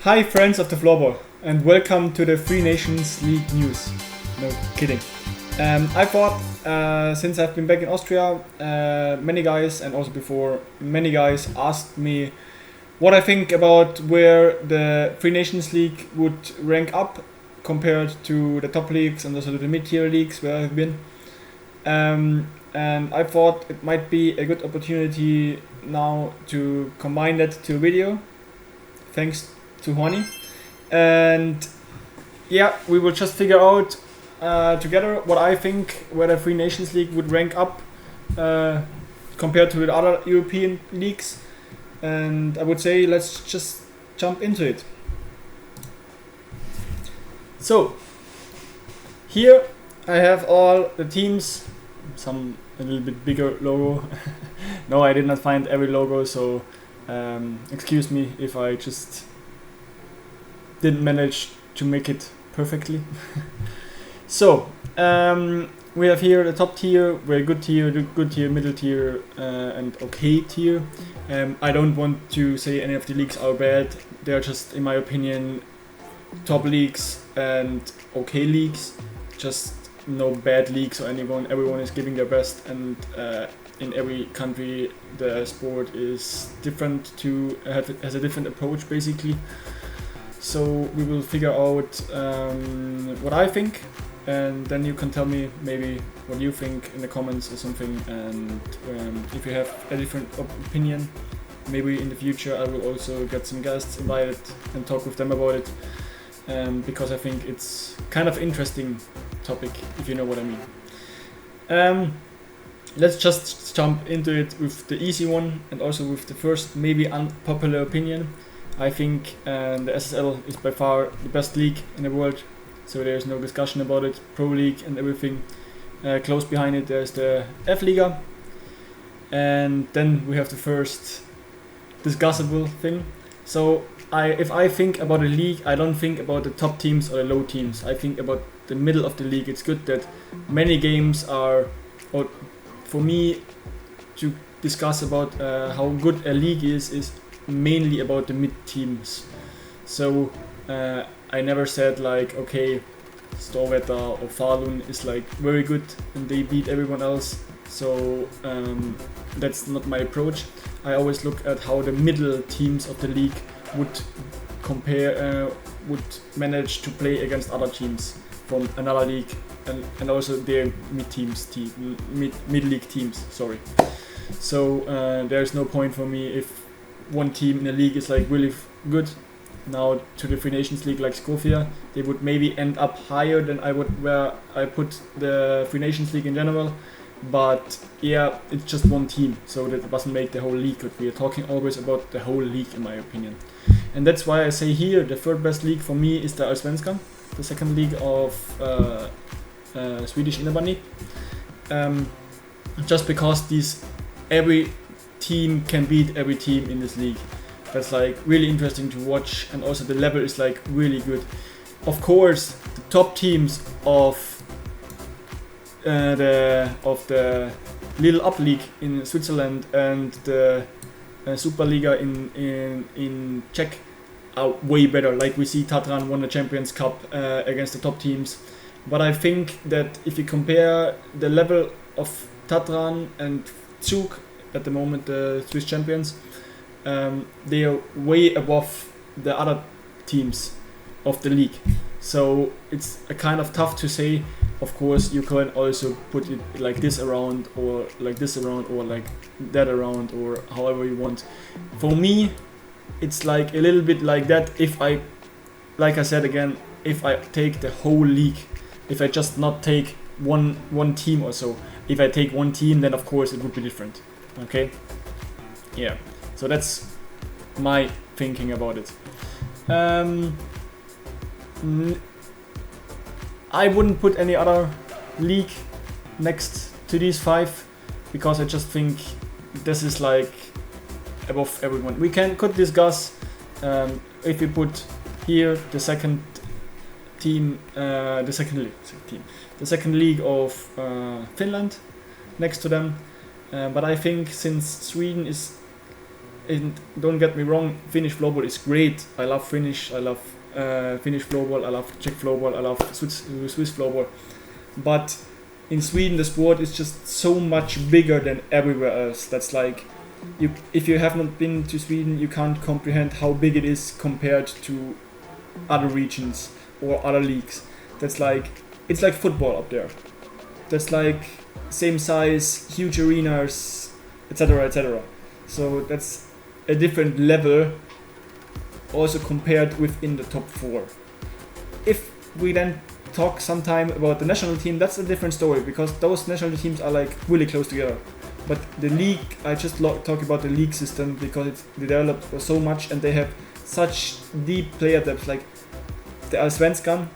Hi friends of the Floorball and welcome to the Nations League news. No kidding. I thought since I've been back in Austria, many guys and also before many guys asked me what I think about where the Nations League would rank up compared to the top leagues and also to the mid-tier leagues where I've been. And I thought it might be a good opportunity now to combine that to a video. Thanks to Honey. And yeah, we will just figure out together what I think where the Nations League would rank up compared to the other European leagues. And I would say let's just jump into it. So here I have all the teams, some a little bit bigger logo. No, I did not find every logo, so excuse me if I just didn't manage to make it perfectly. So we have here the top tier, very good tier, good tier, middle tier, and okay tier. I don't want to say any of the leagues are bad. They're just, in my opinion, top leagues and okay leagues. Just no bad leagues or anyone. Everyone is giving their best, and in every country the sport is different has a different approach basically. So we will figure out what I think, and then you can tell me maybe what you think in the comments or something. And if you have a different opinion, maybe in the future I will also get some guests invited and talk with them about it, because I think it's kind of interesting topic, if you know what I mean. Let's just jump into it with the easy one and also with the first maybe unpopular opinion. I think the SSL is by far the best league in the world, so there's no discussion about it. Pro League and everything. Close behind it there's the F-Liga, and then we have the first discussable thing. So if I think about a league, I don't think about the top teams or the low teams. I think about the middle of the league. It's good that many games are, or for me to discuss about how good a league is mainly about the mid teams. So I never said like, okay, Storwetter or Falun is like very good and they beat everyone else. So that's not my approach. I always look at how the middle teams of the league would compare, would manage to play against other teams from another league, and also their mid-league teams. Sorry. So there's no point for me if one team in the league is like really good. Now to the Nations League like Skopje, they would maybe end up higher than I would where I put the Nations League in general. But yeah, it's just one team, so that doesn't make the whole league good. We are talking always about the whole league, in my opinion. And that's why I say here the third best league for me is the Allsvenskan, the second league of Swedish Innebandy. Just because every team can beat every team in this league. That's like really interesting to watch, and also the level is like really good. Of course, the top teams of the Little Up League in Switzerland and the Superliga in Czech are way better. Like we see Tatran won the Champions Cup against the top teams. But I think that if you compare the level of Tatran and Zug at the moment, the Swiss champions, they are way above the other teams of the league. So it's a kind of tough to say. Of course, you can also put it like this around, or like this around, or like that around, or however you want. For me, it's like a little bit like that. Like I said again, if I take the whole league, if I just not take one team or so. If I take one team, then of course it would be different. Okay? Yeah. So that's my thinking about it. I wouldn't put any other league next to these five, because I just think this is like above everyone. We could discuss if we put here the second team, the second league of Finland next to them. But I think since Sweden is And don't get me wrong, Finnish floorball is great. I love Finnish. I love Finnish floorball. I love Czech floorball. I love Swiss floorball. But in Sweden, the sport is just so much bigger than everywhere else. That's like, if you have not been to Sweden, you can't comprehend how big it is compared to other regions or other leagues. That's like, it's like football up there. That's like same size, huge arenas, etc., etc. So that's a different level, also compared within the top 4. If we then talk sometime about the national team, that's a different story, because those national teams are like really close together. But the league, I just talk about the league system because it's developed for so much and they have such deep player depth, like the Allsvenskan.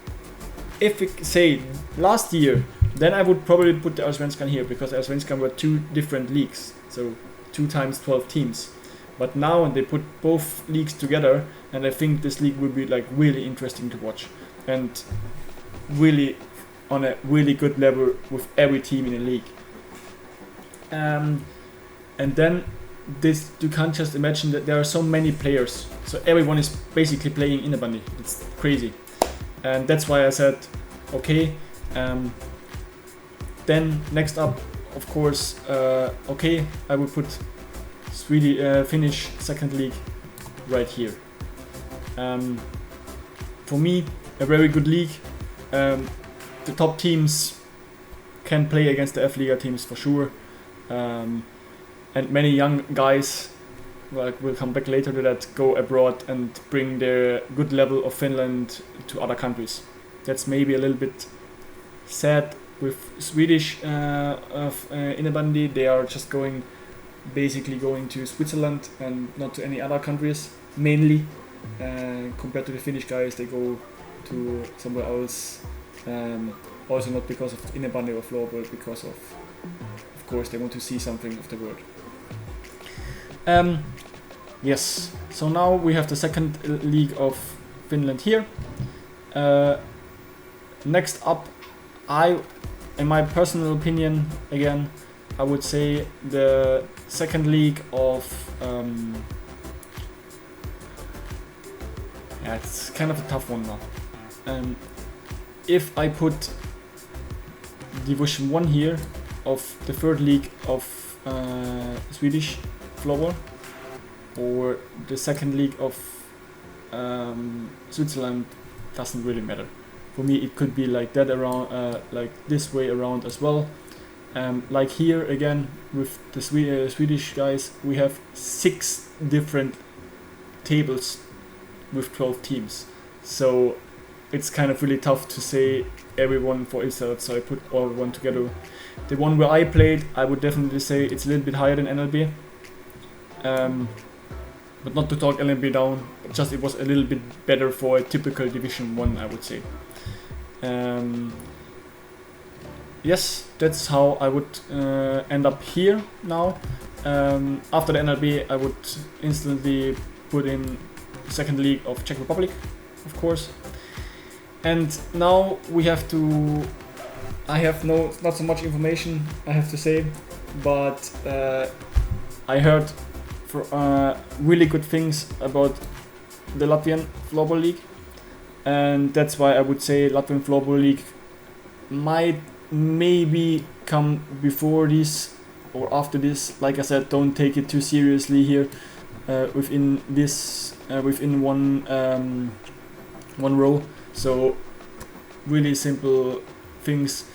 If we say last year, then I would probably put the Allsvenskan here, because the Allsvenskan were 2 different leagues, so 2 times 12 teams. But now they put both leagues together, and I think this league will be like really interesting to watch, and really on a really good level with every team in the league. And then this, you can't just imagine that there are so many players, so everyone is basically playing Innebandy. It's crazy, and that's why I said okay. Then next up, of course, okay, I would put Finnish second league right here. For me, a very good league. The top teams can play against the F-Liga teams for sure, and many young guys, like we'll come back later to that, go abroad and bring their good level of Finland to other countries. That's maybe a little bit sad with Swedish Innebandy. They are just basically going to Switzerland and not to any other countries mainly. Compared to the Finnish guys, they go to somewhere else. Also not because of Innebandy or floorball, because of course they want to see something of the world. Yes, so now we have the second league of Finland here. Next up, in my personal opinion, again, I would say the second league of it's kind of a tough one now. If I put Division 1 here of the third league of Swedish floorball, or the second league of Switzerland, doesn't really matter. For me, it could be like that around, like this way around as well. Like here again with the Swedish guys, we have 6 different tables with 12 teams. So it's kind of really tough to say everyone for itself. So I put all one together. The one where I played, I would definitely say it's a little bit higher than NLB. But not to talk NLB down, just it was a little bit better for a typical Division 1, I would say. Yes, that's how I would end up here now. After the NLB, I would instantly put in second league of Czech Republic, of course. And now we have to. I have not so much information, I have to say, but I heard really good things about the Latvian Floorball League, and that's why I would say Latvian Floorball League might maybe come before this or after this. Like I said, don't take it too seriously here. Within one row. So really simple things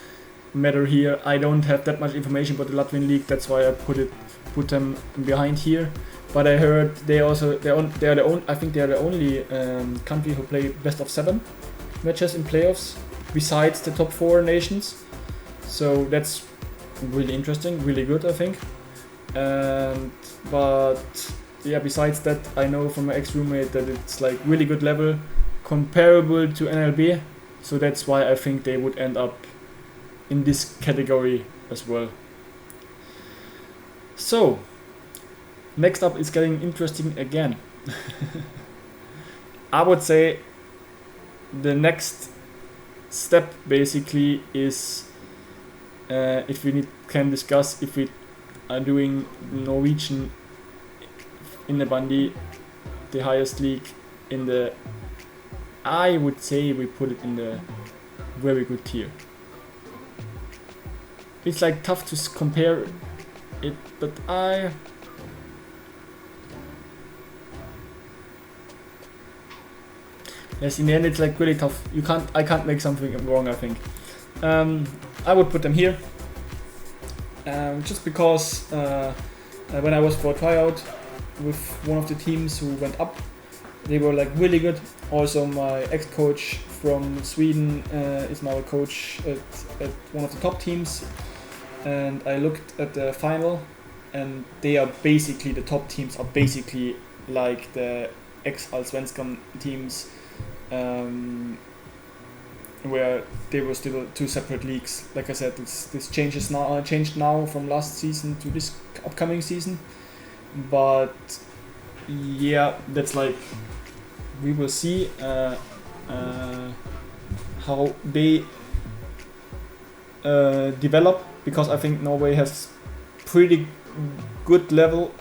matter here. I don't have that much information about the Latvian league. That's why I put them behind here. But I heard they are the only country who play best of 7 matches in playoffs besides the top 4 nations. So that's really interesting, really good, I think. But yeah, besides that, I know from my ex-roommate that it's like really good level, comparable to NLB. So that's why I think they would end up in this category as well. So next up is getting interesting again. I would say the next step basically is if we can discuss if we are doing Norwegian in the Bandi, the highest league in the, I would say we put it in the very good tier. It's like tough to compare it, but yes, in the end it's like really tough. I can't make something wrong, I think. I would put them here. Just because when I was for a tryout with one of the teams who went up, they were like really good. Also my ex-coach from Sweden is now a coach at one of the top teams, and I looked at the final, and they are basically, the top teams are basically like the ex-Allsvenskan teams, where they were still two separate leagues. Like I said, this changed now from last season to this upcoming season, but yeah, that's like, we will see how they develop, because I think Norway has pretty good level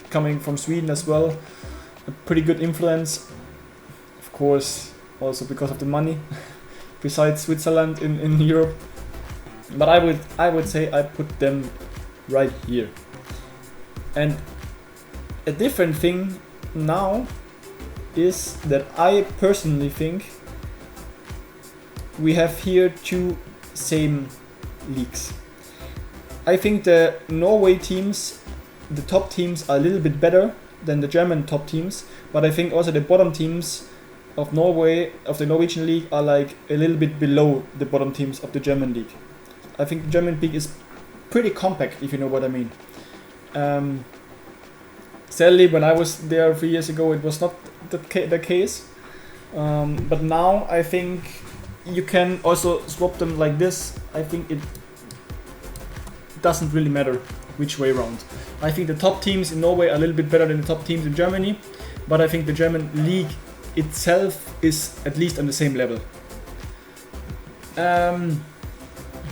coming from Sweden as well, a pretty good influence, of course, also because of the money. Besides Switzerland in Europe, but I would say I put them right here. And a different thing now is that I personally think we have here two same leagues. I think the Norway teams, the top teams, are a little bit better than the German top teams, but I think also the bottom teams of Norway, of the Norwegian league, are like a little bit below the bottom teams of the German league. I think the German league is pretty compact, if you know what I mean. Sadly, when I was there 3 years ago, it was not the case. But now I think you can also swap them like this. I think it doesn't really matter which way around. I think the top teams in Norway are a little bit better than the top teams in Germany, but I think the German league itself is at least on the same level.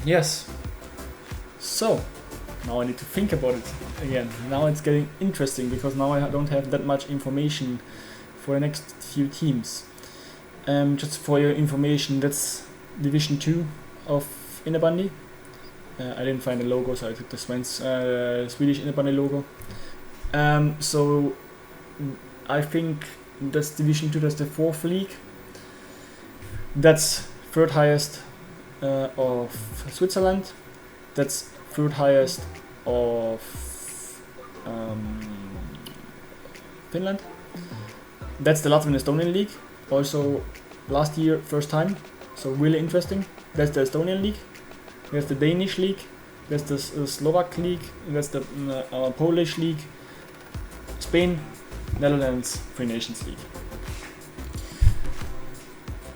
Yes. So now I need to think about it again. Now it's getting interesting, because now I don't have that much information for the next few teams. Just for your information, that's Division 2 of Innebandy. I didn't find the logo, so I took the Swedish Innebandy logo. So I think that's Division 2, that's the 4th league. That's 3rd highest of Switzerland. That's 3rd highest of Finland. That's the Latvian Estonian league. Also last year, first time. So really interesting. That's the Estonian league. There's the Danish league. There's the Slovak league. That's the Polish league. Spain, Netherlands, Three Nations League.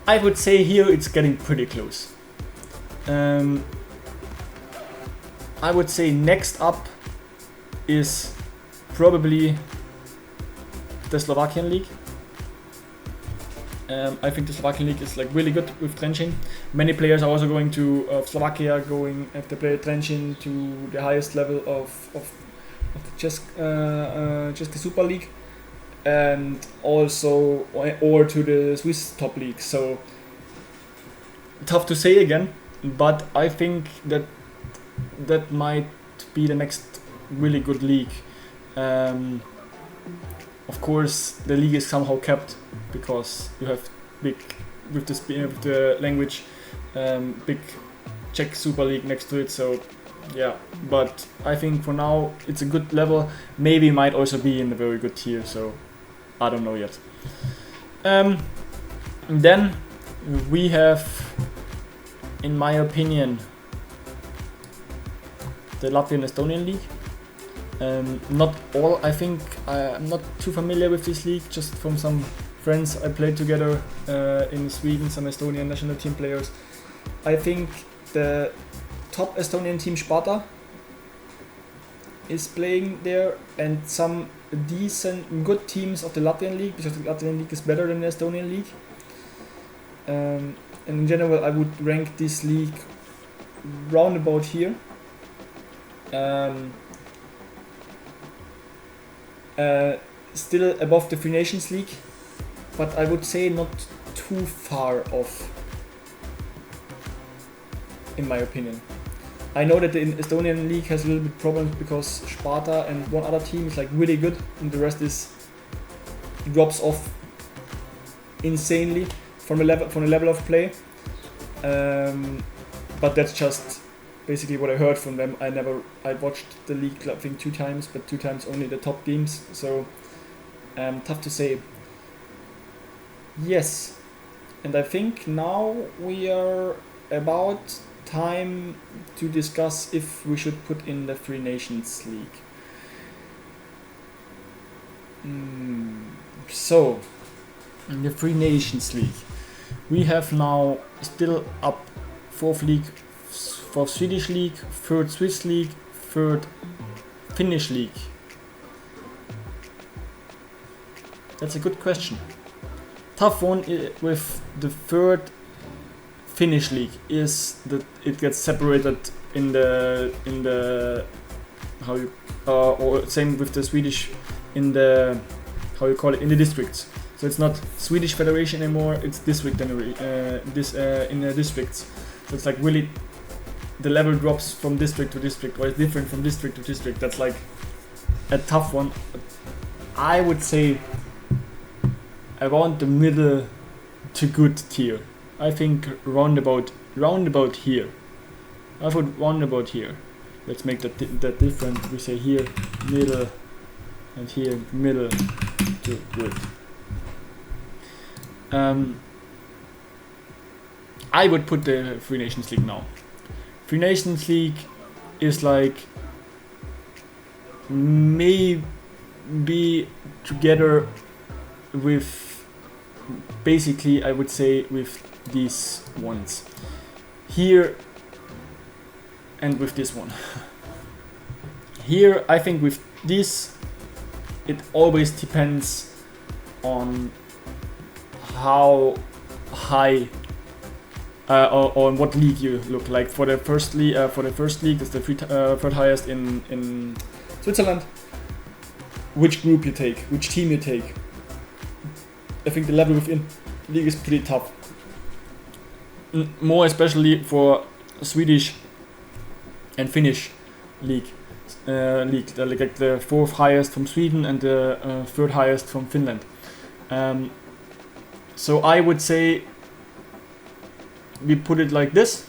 I would say here it's getting pretty close. I would say next up is probably the Slovakian league. I think the Slovakian league is like really good with Trenčín. Many players are also going to Slovakia, going after play Trenčín to the highest level of the Česká Super League, and also or to the Swiss top league. So tough to say again, but I think that might be the next really good league. Of course, the league is somehow kept because you have big, with the language, big Czech Super League next to it. So yeah, but I think for now it's a good level. Maybe might also be in a very good tier. So I don't know yet. Then we have, in my opinion, the Latvian Estonian league. Not all, I think. I'm not too familiar with this league, just from some friends I played together in Sweden, some Estonian national team players. I think the top Estonian team, Sparta, is playing there, and some decent, good teams of the Latvian league, because the Latvian league is better than the Estonian league. And in general, I would rank this league round about here. still above the Free Nations League, but I would say not too far off, in my opinion. I know that the Estonian league has a little bit problems because Sparta and one other team is like really good, and the rest drops off insanely from the level of play. But that's just basically what I heard from them. I watched the league I think 2 times, but 2 times only the top games, so tough to say. Yes, and I think now we are about time to discuss if we should put in the Free Nations League. So, in the Free Nations League, we have now still up 4th league, 4th Swedish league, 3rd Swiss league, 3rd Finnish league. That's a good question. Tough one with the 3rd Finnish league is that it gets separated in the how you or same with the Swedish in the how you call it in the districts. So it's not Swedish federation anymore. It's district in the districts. So it's like really the level drops from district to district, or it's different from district to district. That's like a tough one. I would say around the middle to good tier. I think roundabout here. I would roundabout here. Let's make that different. We say here middle and here middle to good. I would put the Free Nations League now. Free Nations League is like maybe together with basically I would say with these ones here and with this one here. I think with this it always depends on how high or on what league you look. Like for the first league, that's the 3rd highest in Switzerland. Which group you take, which team you take. I think the level within league is pretty tough. More especially for Swedish and Finnish league. Like the 4th highest from Sweden and the 3rd highest from Finland. So I would say we put it like this.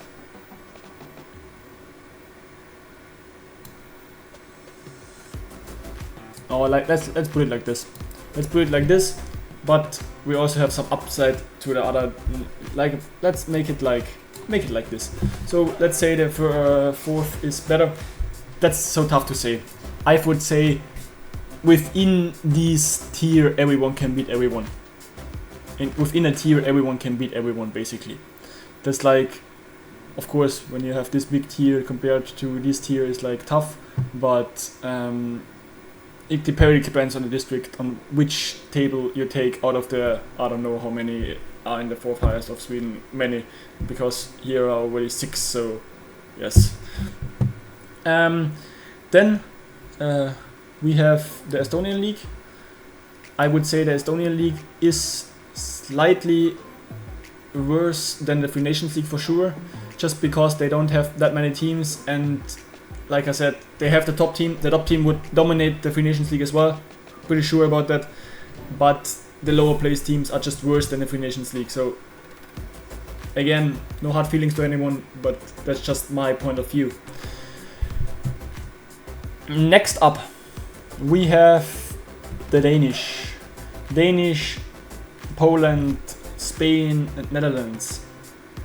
Or like let's put it like this. Let's put it like this. But we also have some upside to the other. Like let's make it like this. So let's say the 4th is better. That's so tough to say. I would say within this tier everyone can beat everyone. And within a tier everyone can beat everyone basically. That's like, of course, when you have this big tier compared to this tier is like tough, but it depends on the district, on which table you take out of the, I don't know how many are in the 4th highest of Sweden, many, because here are already 6, so yes. Then we have the Estonian League. I would say the Estonian League is slightly worse than the Free Nations League for sure, just because they don't have that many teams, and like I said, they have the top team. The top team would dominate the Free Nations League as well, pretty sure about that, but the lower placed teams are just worse than the Free Nations League. So again, no hard feelings to anyone, but that's just my point of view. Next up we have the Danish, Poland, Spain and Netherlands.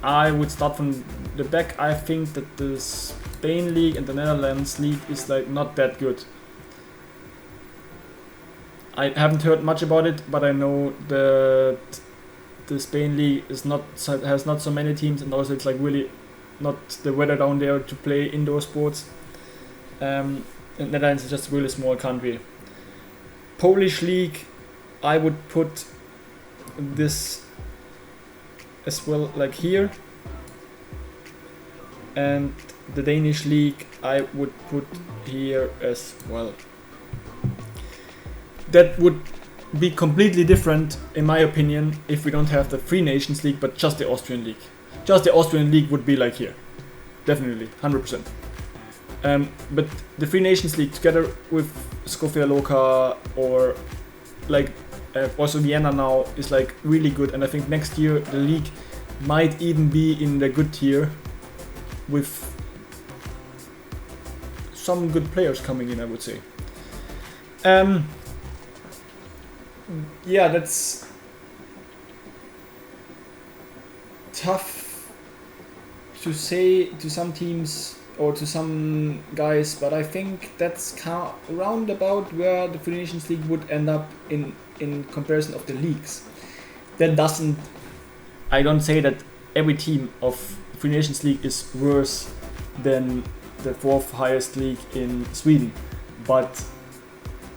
I would start from the back. I think that the Spain League and the Netherlands League is like not that good. I haven't heard much about it, but I know that the Spain League has not so many teams, and also it's like really not the weather down there to play indoor sports. And Netherlands is just a really small country. Polish League, I would put this as well, like here, and the Danish League I would put here as well. that would be completely different, in my opinion, if we don't have the Free Nations League, but just the Austrian League. Just the Austrian League would be like here. Definitely, 100%. But the Free Nations League together with Skopje Loka or like also Vienna now is like really good, and I think next year the league might even be in the good tier with some good players coming in, I would say. Yeah, that's tough to say to some teams or to some guys, but I think that's round about where the Free Nations League would end up in comparison of the leagues. That doesn't, I don't say that every team of Free Nations League is worse than the 4th highest league in Sweden, but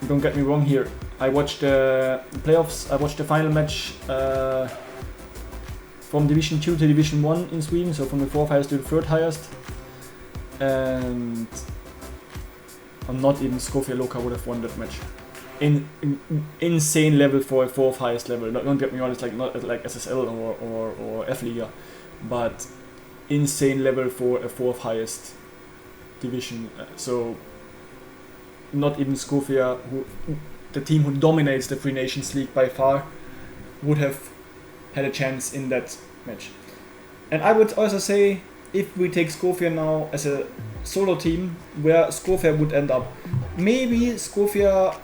don't get me wrong here. I watched the playoffs, I watched the final match from Division 2 to Division 1 in Sweden, so from the 4th highest to the 3rd highest. And I'm not even Skopje Loka would have won that match. Insane level for a 4th highest level. Don't get me wrong, it's like not like SSL or F Liga, but insane level for a 4th highest division. So not even Skopje, the team who dominates the Free Nations League by far, would have had a chance in that match. And I would also say, if we take Skopje now as a solo team, where Skopje would end up. Maybe Skopje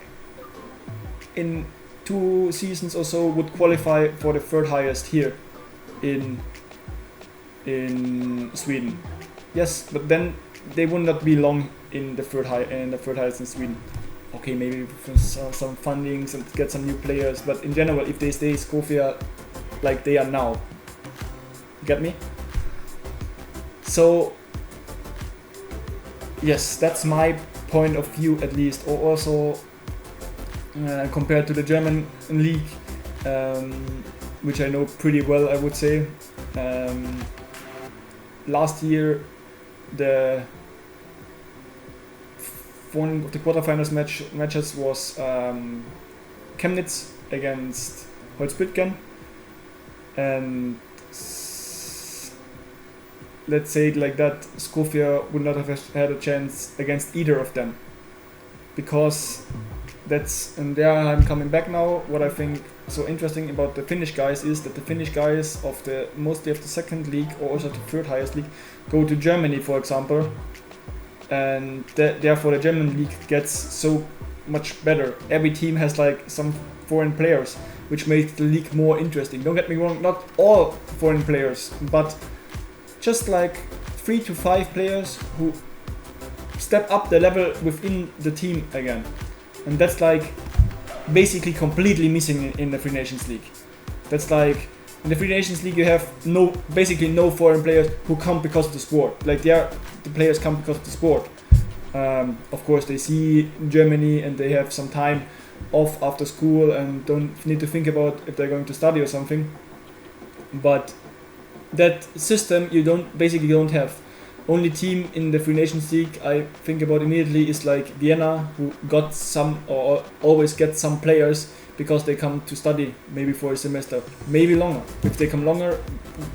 in 2 seasons or so would qualify for the 3rd highest here in Sweden. Yes, but then they would not be long in the 3rd highest in Sweden. Okay, maybe for some fundings and get some new players, but in general, if they stay Skopje like they are now, get me? So yes, that's my point of view at least, or also compared to the German league, which I know pretty well, I would say. Last year, one of the quarterfinals matches was Chemnitz against Holzbütgen, and let's say it like that, Skopje would not have had a chance against either of them, because and there I'm coming back now. What I think so interesting about the Finnish guys is that the Finnish guys of mostly of the 2nd league or also the 3rd highest league go to Germany, for example, and therefore the German league gets so much better. Every team has like some foreign players, which makes the league more interesting. Don't get me wrong, not all foreign players, but just like 3 to 5 players who step up the level within the team again. And that's like basically completely missing in the Free Nations League. That's like in the Free Nations League you have basically no foreign players who come because of the sport. Like the players come because of the sport. Of course they see Germany and they have some time off after school and don't need to think about if they're going to study or something. But that system you don't have. Only team in the Free Nations League I think about immediately is like Vienna, who got some or always get some players because they come to study, maybe for a semester, maybe longer. If they come longer,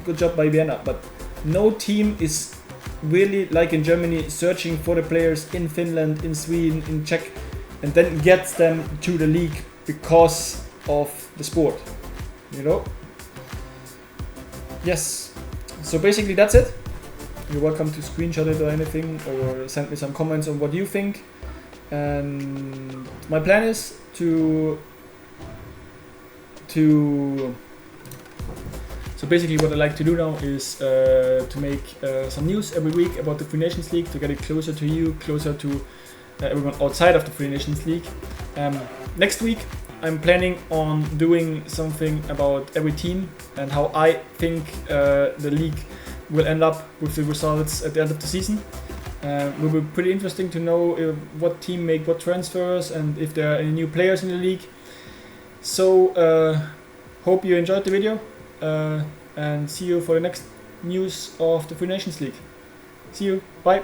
good job by Vienna. But no team is really like in Germany searching for the players in Finland, in Sweden, in Czech, and then gets them to the league because of the sport, you know? Yes, so basically that's it. You're welcome to screenshot it or anything, or send me some comments on what you think. And my plan is to so basically what I like to do now is to make some news every week about the Free Nations League, to get it closer to you, closer to everyone outside of the Free Nations League. Next week I'm planning on doing something about every team and how I think the league will end up with the results at the end of the season. It will be pretty interesting to know what team make what transfers and if there are any new players in the league. So hope you enjoyed the video and see you for the next news of the Free Nations League. See you, bye!